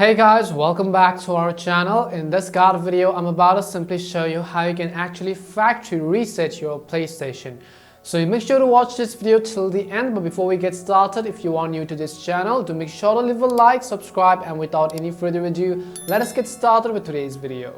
Hey guys, welcome back to our channel. In this guide video, I'm about to simply show you how you can actually factory reset your PlayStation. So you make sure to watch this video till the end, but before we get started, if you are new to this channel, do make sure to leave a like, subscribe, and without any further ado, let us get started with today's video.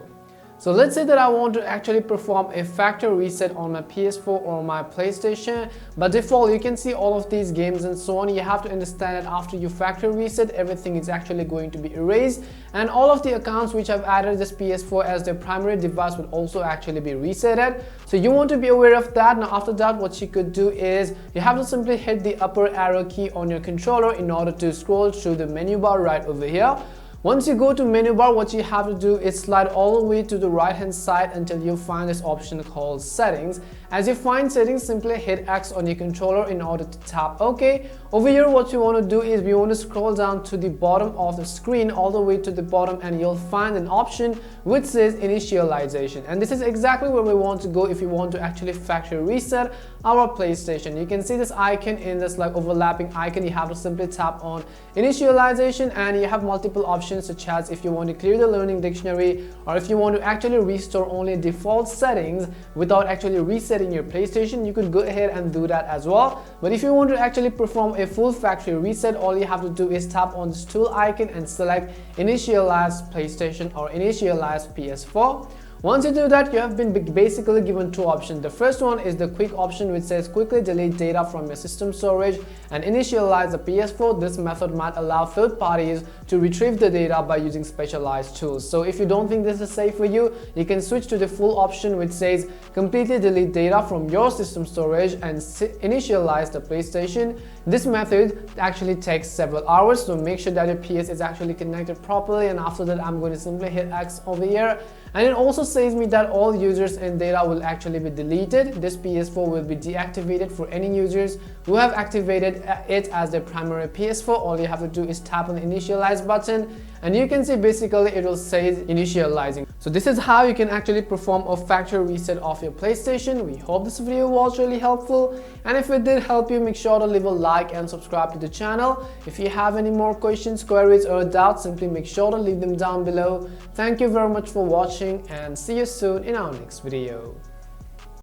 So let's say that I want to actually perform a factory reset on my PS4 or my PlayStation. By default, you can see all of these games and so on. You have to understand that after you factory reset, everything is actually going to be erased, and all of the accounts which have added this PS4 as their primary device would also actually be resetted. So you want to be aware of that. Now after that, what you could do is you have to simply hit the upper arrow key on your controller in order to scroll through the menu bar right over here. Once you go to menu bar, what you have to do is slide all the way to the right hand side until you find this option called settings. As you find settings, simply hit X on your controller in order to tap OK. Over here, what you want to do is we want to scroll down to the bottom of the screen all the way to the bottom, and you'll find an option which says Initialization, and this is exactly where we want to go if you want to actually factory reset our PlayStation. You can see this icon in this overlapping icon. You have to simply tap on Initialization, and you have multiple options such as if you want to clear the learning dictionary, or if you want to actually restore only default settings without actually resetting your PlayStation, you could go ahead and do that as well. But if you want to actually perform a full factory reset, all you have to do is tap on this tool icon and select Initialize PlayStation or Initialize PS4. Once you do that, you have been basically given two options. The first one is the quick option which says quickly delete data from your system storage and initialize the PS4. This method might allow third parties to retrieve the data by using specialized tools. So if you don't think this is safe for you, you can switch to the full option which says completely delete data from your system storage and initialize the PlayStation. This method actually takes several hours, so make sure that your PS is actually connected properly, and after that I'm going to simply hit X over here, and it also says me that all users and data will actually be deleted. This PS4 will be deactivated for any users who have activated it as their primary PS4. All you have to do is tap on the Initialize button, and you can see basically it will say initializing. So this is how you can actually perform a factory reset of your PlayStation. We hope this video was really helpful, and if it did help you, make sure to leave a like and subscribe to the channel. If you have any more questions, queries, or doubts, simply make sure to leave them down below. Thank you very much for watching, and see you soon in our next video.